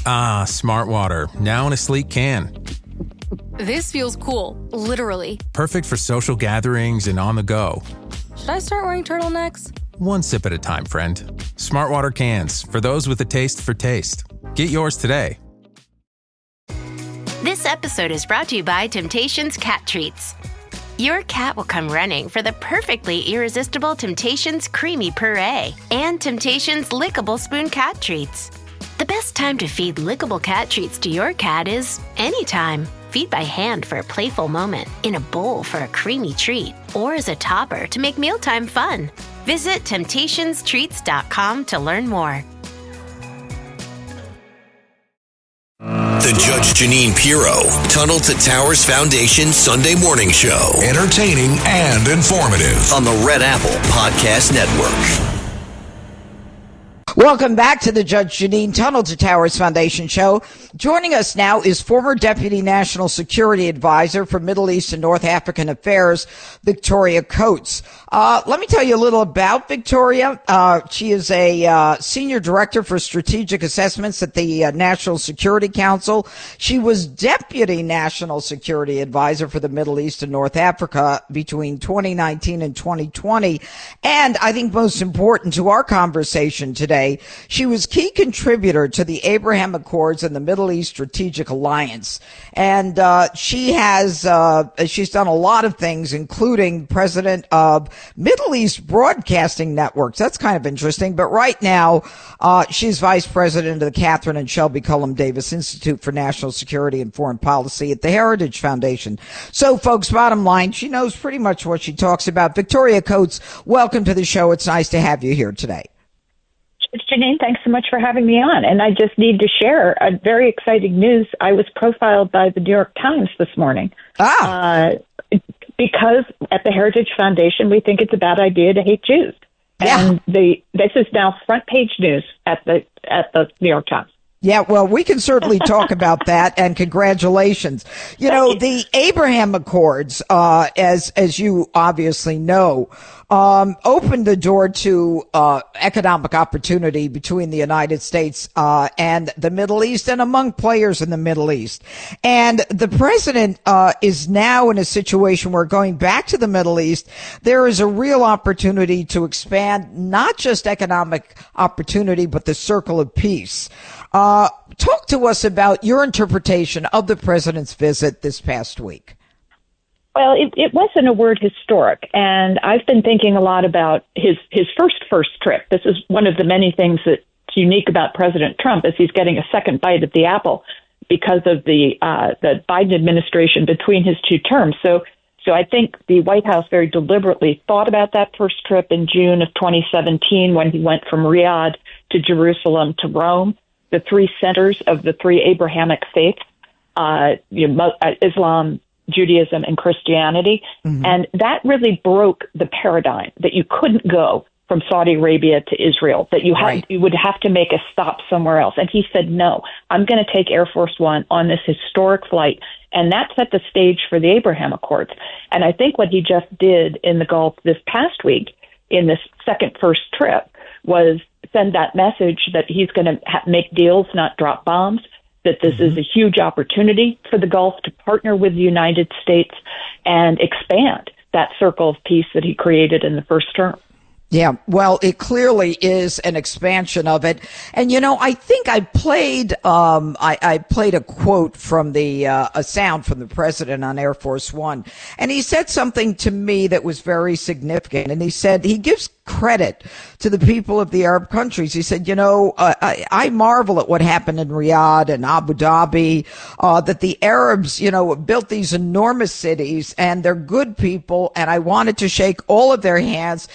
Ah, Smart Water, now in a sleek can. This feels cool, literally. Perfect for social gatherings and on the go. Should I start wearing turtlenecks? One sip at a time, friend. Smart Water cans, for those with a taste for taste. Get yours today. This episode is brought to you by Temptations Cat Treats. Your cat will come running for the perfectly irresistible Temptations Creamy Puree and Temptations Lickable Spoon Cat Treats. The best time to feed lickable cat treats to your cat is anytime. Feed by hand for a playful moment, in a bowl for a creamy treat, or as a topper to make mealtime fun. Visit TemptationsTreats.com to learn more. The Judge Jeanine Pirro, Tunnel to Towers Foundation Sunday Morning Show. Entertaining and informative. On the Red Apple Podcast Network. Welcome back to the Judge Jeanine Tunnel to Towers Foundation show. Joining us now is former Deputy National Security Advisor for Middle East and North African Affairs, Victoria Coates. Let me tell you a little about Victoria. She is a Senior Director for Strategic Assessments at the National Security Council. She was Deputy National Security Advisor for the Middle East and North Africa between 2019 and 2020. And I think most important to our conversation today, she was key contributor to the Abraham Accords and the Middle East Strategic Alliance. And she's done a lot of things, including president of Middle East Broadcasting Networks. That's kind of interesting. But right now, she's vice president of the Catherine and Shelby Cullom Davis Institute for National Security and Foreign Policy at the Heritage Foundation. So, folks, bottom line, she knows pretty much what she talks about. Victoria Coates, welcome to the show. It's nice to have you here today. Jeanine, thanks so much for having me on. And I just need to share a very exciting news. I was profiled by the New York Times this morning. Because at the Heritage Foundation, we think it's a bad idea to hate Jews. Yeah. And this is now front page news at the New York Times. Yeah, well, we can certainly talk about that, and congratulations. You know, the Abraham Accords, as you obviously know, opened the door to economic opportunity between the United States and the Middle East and among players in the Middle East. And the president is now in a situation where, going back to the Middle East, there is a real opportunity to expand not just economic opportunity, but the circle of peace. Talk to us about your interpretation of the president's visit this past week. Well, it was, in a word, historic, and I've been thinking a lot about his first trip. This is one of the many things that's unique about President Trump, is he's getting a second bite at the apple because of the Biden administration between his two terms. So I think the White House very deliberately thought about that first trip in June of 2017 when he went from Riyadh to Jerusalem to Rome, the three centers of the three Abrahamic faiths, Islam, Judaism, and Christianity. Mm-hmm. And that really broke the paradigm that you couldn't go from Saudi Arabia to Israel, that you would have to make a stop somewhere else. And he said, no, I'm going to take Air Force One on this historic flight. And that set the stage for the Abraham Accords. And I think what he just did in the Gulf this past week, in this first trip, was send that message that he's going to make deals, not drop bombs, that this is a huge opportunity for the Gulf to partner with the United States and expand that circle of peace that he created in the first term. Yeah, well, it clearly is an expansion of it. And, you know, I think I played a quote from a sound from the president on Air Force One. And he said something to me that was very significant. And he said he gives credit to the people of the Arab countries. He said, you know, I marvel at what happened in Riyadh and Abu Dhabi, that the Arabs, you know, built these enormous cities, and they're good people. And I wanted to shake all of their hands.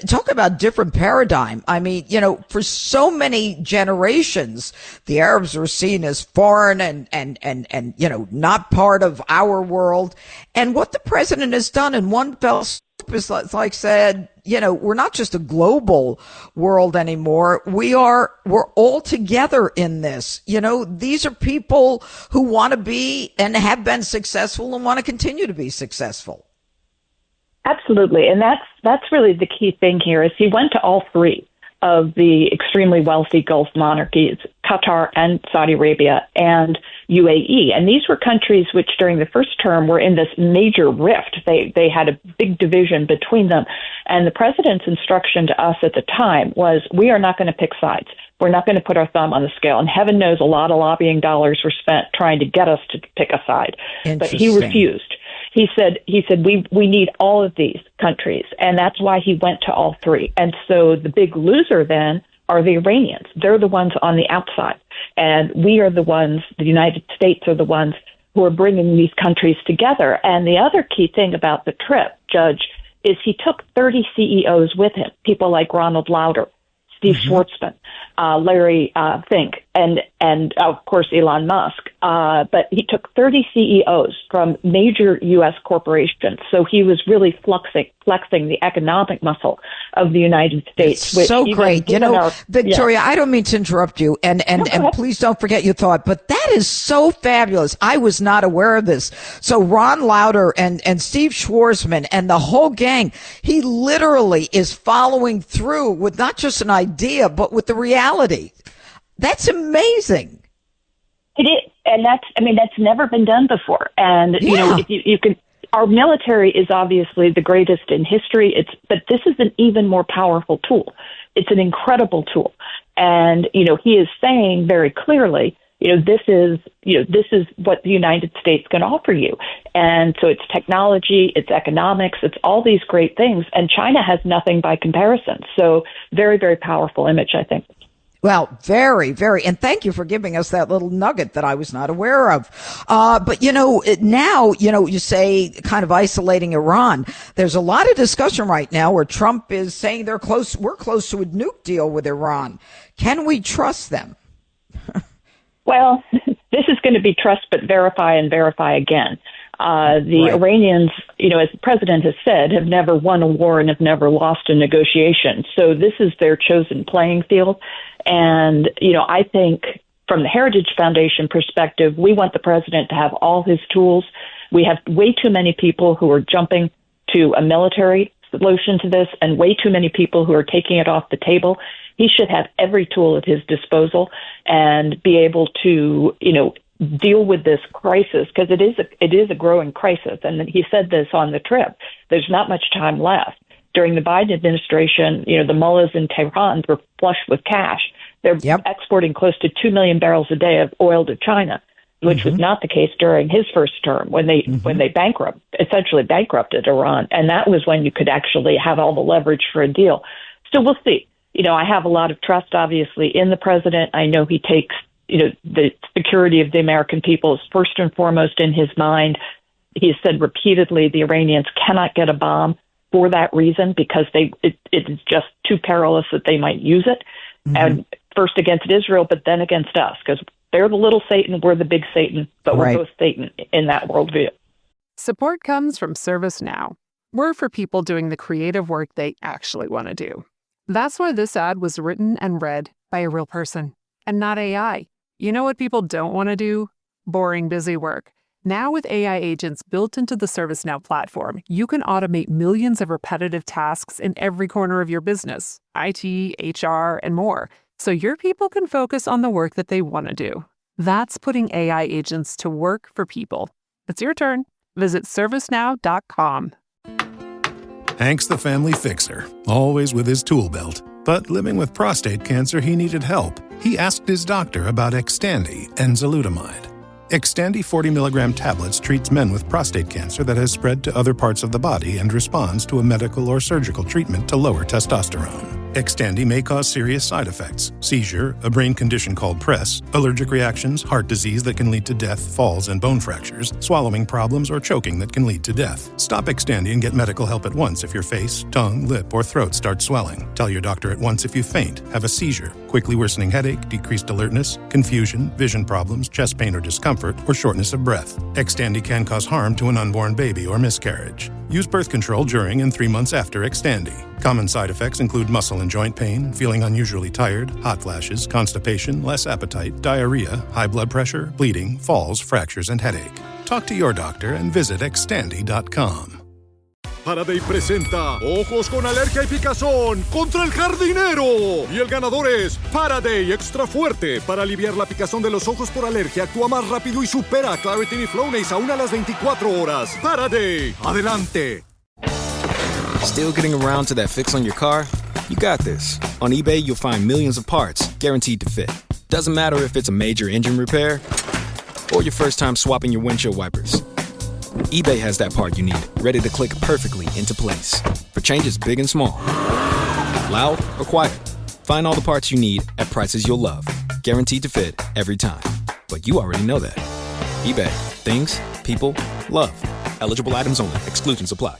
Talk about different paradigm. I mean, you know, for so many generations, the Arabs were seen as foreign and, you know, not part of our world. And what the president has done in one fell swoop is like said, you know, we're not just a global world anymore. We're all together in this. You know, these are people who want to be and have been successful and want to continue to be successful. Absolutely. And that's really the key thing here, is he went to all three of the extremely wealthy Gulf monarchies, Qatar and Saudi Arabia and UAE. And these were countries which during the first term were in this major rift. They had a big division between them. And the president's instruction to us at the time was, we are not going to pick sides. We're not going to put our thumb on the scale. And heaven knows a lot of lobbying dollars were spent trying to get us to pick a side. But he refused. He said we need all of these countries, and that's why he went to all three. And so the big loser then are the Iranians. They're the ones on the outside, and we are the ones, the United States are the ones who are bringing these countries together. And the other key thing about the trip, Judge, is he took 30 CEOs with him, people like Ronald Lauder, Steve Schwarzman, Larry Fink, and of course Elon Musk. But he took 30 CEOs from major U.S. corporations. So he was really flexing the economic muscle of the United States. It's so great. Victoria, I don't mean to interrupt you, and please don't forget your thought, but that is so fabulous. I was not aware of this. So Ron Lauder and Steve Schwarzman and the whole gang, he literally is following through with not just an idea, but with the reality. That's amazing. It is. And that's never been done before. And, if you can, our military is obviously the greatest in history. But this is an even more powerful tool. It's an incredible tool. And, he is saying very clearly, this is what the United States can offer you. And so it's technology, it's economics, it's all these great things. And China has nothing by comparison. So very, very powerful image, I think. Well, very, very. And thank you for giving us that little nugget that I was not aware of. But now, you say kind of isolating Iran. There's a lot of discussion right now where Trump is saying we're close to a nuke deal with Iran. Can we trust them? Well, this is going to be trust but verify and verify again. The Iranians, as the president has said, have never won a war and have never lost a negotiation. So this is their chosen playing field. And, I think from the Heritage Foundation perspective, we want the president to have all his tools. We have way too many people who are jumping to a military solution to this and way too many people who are taking it off the table. He should have every tool at his disposal and be able to, deal with this crisis, because it is a growing crisis. And he said this on the trip. There's not much time left. During the Biden administration, the mullahs in Tehran were flush with cash. They're exporting close to 2 million barrels a day of oil to China, which was not the case during his first term when they essentially bankrupted Iran. And that was when you could actually have all the leverage for a deal. So we'll see. I have a lot of trust, obviously, in the president. I know he takes the security of the American people is first and foremost in his mind. He has said repeatedly the Iranians cannot get a bomb for that reason, because it is just too perilous that they might use it. And first against Israel, but then against us, because they're the little Satan, we're the big Satan, but we're both Satan in that worldview. Support comes from ServiceNow. We're for people doing the creative work they actually want to do. That's why this ad was written and read by a real person and not AI. You know what people don't want to do? Boring, busy work. Now with AI agents built into the ServiceNow platform, you can automate millions of repetitive tasks in every corner of your business, IT, HR, and more, so your people can focus on the work that they want to do. That's putting AI agents to work for people. It's your turn. Visit ServiceNow.com. Hank's the family fixer, always with his tool belt. But living with prostate cancer, he needed help. He asked his doctor about Xtandi enzalutamide. Xtandi 40 milligram tablets treats men with prostate cancer that has spread to other parts of the body and responds to a medical or surgical treatment to lower testosterone. Xtandi may cause serious side effects: seizure, a brain condition called PRESS, allergic reactions, heart disease that can lead to death, falls and bone fractures, swallowing problems, or choking that can lead to death. Stop Xtandi and get medical help at once if your face, tongue, lip, or throat start swelling. Tell your doctor at once if you faint, have a seizure, quickly worsening headache, decreased alertness, confusion, vision problems, chest pain or discomfort, or shortness of breath. Xtandi can cause harm to an unborn baby or miscarriage. Use birth control during and 3 months after Xtandi. Common side effects include muscle and joint pain, feeling unusually tired, hot flashes, constipation, less appetite, diarrhea, high blood pressure, bleeding, falls, fractures, and headache. Talk to your doctor and visit Xtandi.com. Faraday presenta Ojos con Alergia y Picazón contra el jardinero. Y el ganador es Faraday Extra Fuerte. Para aliviar la picazón de los ojos por alergia, actúa más rápido y supera a Claritin y Flonase aún a las 24 horas. Faraday, adelante. Still getting around to that fix on your car? You got this. On eBay, you'll find millions of parts guaranteed to fit. Doesn't matter if it's a major engine repair or your first time swapping your windshield wipers. eBay has that part you need, ready to click perfectly into place for changes big and small. Loud or quiet, find all the parts you need at prices you'll love. Guaranteed to fit every time. But you already know that. eBay. Things, people, love. Eligible items only. Exclusions apply.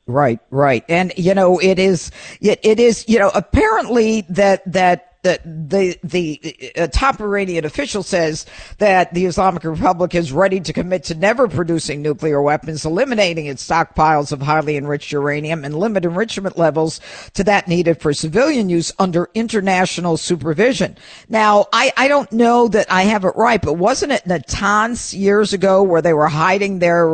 Right. And, it is, apparently that the top Iranian official says that the Islamic Republic is ready to commit to never producing nuclear weapons, eliminating its stockpiles of highly enriched uranium, and limit enrichment levels to that needed for civilian use under international supervision. Now, I don't know that I have it right, but wasn't it Natanz years ago where they were hiding their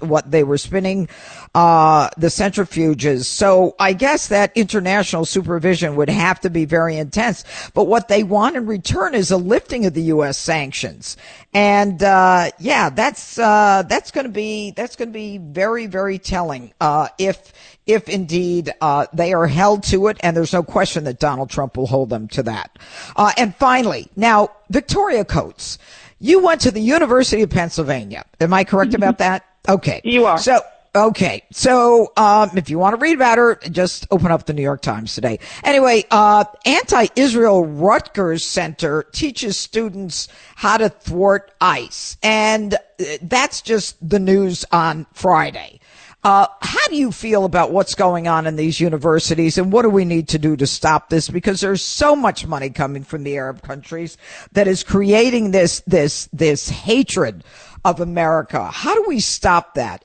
what they were spinning the centrifuges? So I guess that international supervision would have to be very intense. But what they want in return is a lifting of the U.S. sanctions. And, that's going to be very, very telling, if indeed, they are held to it. And there's no question that Donald Trump will hold them to that. And finally, now, Victoria Coates, you went to the University of Pennsylvania. Am I correct about that? Okay. You are. So, if you want to read about her, just open up the New York Times today. Anyway, anti-Israel Rutgers Center teaches students how to thwart ICE. And that's just the news on Friday. How do you feel about what's going on in these universities, and what do we need to do to stop this? Because there's so much money coming from the Arab countries that is creating this hatred of America. How do we stop that?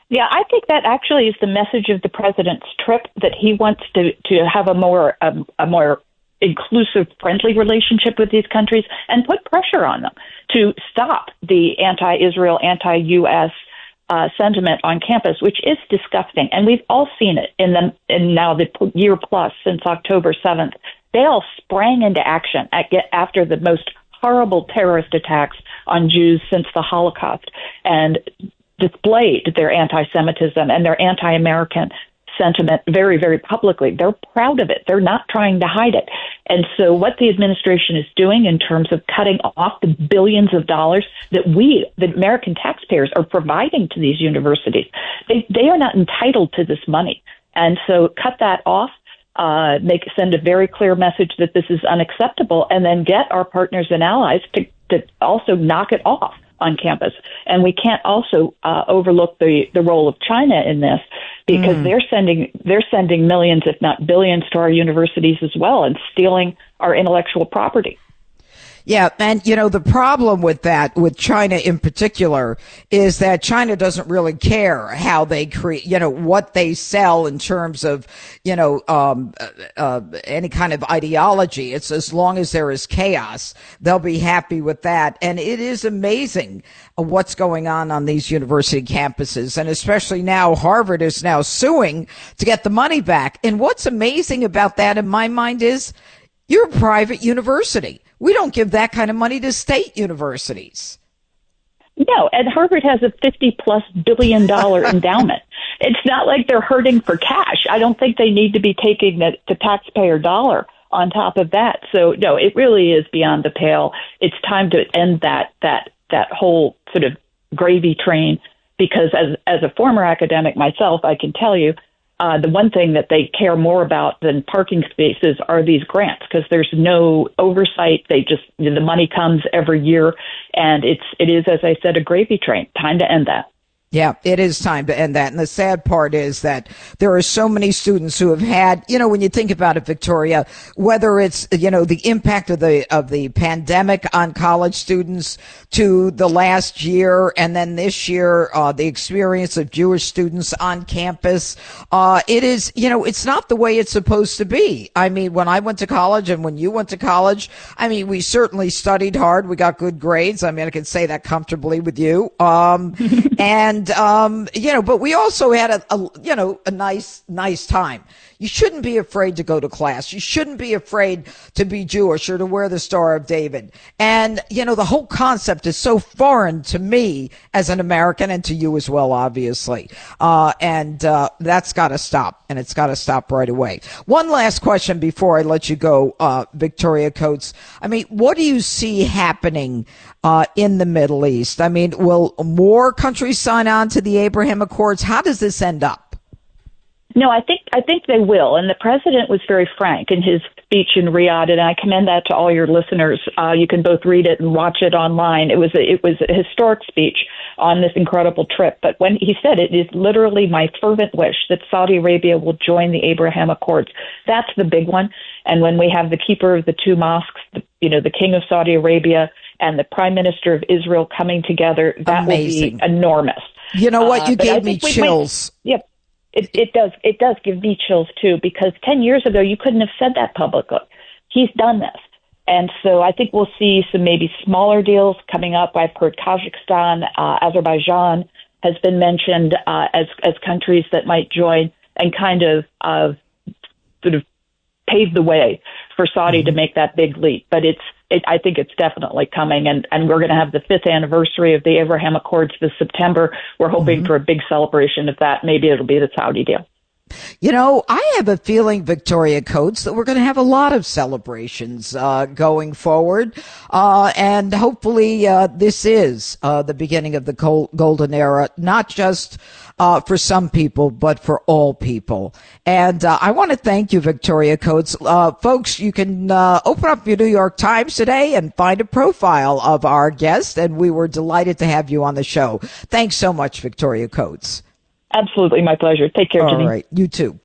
Yeah, I think that actually is the message of the president's trip, that he wants to have a more inclusive, friendly relationship with these countries and put pressure on them to stop the anti-Israel, anti-U.S. Sentiment on campus, which is disgusting. And we've all seen it in now the year plus since October 7th. They all sprang into action after the most horrible terrorist attacks on Jews since the Holocaust, and displayed their anti-Semitism and their anti-American sentiment very, very publicly. They're proud of it. They're not trying to hide it. And so what the administration is doing in terms of cutting off the billions of dollars that the American taxpayers, are providing to these universities, they are not entitled to this money. And so cut that off, send a very clear message that this is unacceptable, and then get our partners and allies to also knock it off on campus. And we can't also overlook the role of China in this, because they're sending millions, if not billions, to our universities as well, and stealing our intellectual property. Yeah, and the problem with that, with China in particular, is that China doesn't really care how they create, what they sell in terms of, any kind of ideology. It's as long as there is chaos, they'll be happy with that. And it is amazing what's going on these university campuses. And especially now, Harvard is now suing to get the money back. And what's amazing about that in my mind is you're a private university. We don't give that kind of money to state universities. No, and Harvard has a $50+ billion endowment. It's not like they're hurting for cash. I don't think they need to be taking the taxpayer dollar on top of that. So, no, it really is beyond the pale. It's time to end that whole sort of gravy train, because as a former academic myself, I can tell you, the one thing that they care more about than parking spaces are these grants, because there's no oversight. The money comes every year, and it is, as I said, a gravy train. Time to end that. Yeah, it is time to end that. And the sad part is that there are so many students who have had, when you think about it, Victoria, whether it's, the impact of the pandemic on college students to the last year, and then this year, the experience of Jewish students on campus, it is, it's not the way it's supposed to be. I mean, when I went to college and when you went to college, we certainly studied hard. We got good grades. I can say that comfortably with you. And And, but we also had a nice time. You shouldn't be afraid to go to class. You shouldn't be afraid to be Jewish or to wear the Star of David. And, the whole concept is so foreign to me as an American and to you as well, obviously. That's got to stop, and it's got to stop right away. One last question before I let you go, Victoria Coates. I mean, what do you see happening in the Middle East? I mean, will more countries sign on to the Abraham Accords? How does this end up? No, I think they will. And the president was very frank in his speech in Riyadh, and I commend that to all your listeners. You can both read it and watch it online. It was a historic speech on this incredible trip. But when he said it is literally my fervent wish that Saudi Arabia will join the Abraham Accords. That's the big one. And when we have the keeper of the two mosques, the king of Saudi Arabia and the prime minister of Israel coming together, that Amazing. Will be enormous. You know what? You gave me chills. Yep. It does give me chills too, because 10 years ago you couldn't have said that publicly. He's done this. And so I think we'll see some maybe smaller deals coming up. I've heard Kazakhstan, Azerbaijan has been mentioned as countries that might join and kind of sort of pave the way for Saudi to make that big leap. But I think it's definitely coming, and we're going to have the 5th anniversary of the Abraham Accords this September. We're hoping for a big celebration of that. Maybe it'll be the Saudi deal. I have a feeling, Victoria Coates, that we're going to have a lot of celebrations going forward, and hopefully this is the beginning of the golden era, not just for some people, but for all people. And I want to thank you, Victoria Coates. Folks, you can open up your New York Times today and find a profile of our guest, and we were delighted to have you on the show. Thanks so much, Victoria Coates. Absolutely, my pleasure. Take care, Janine. All right, you too.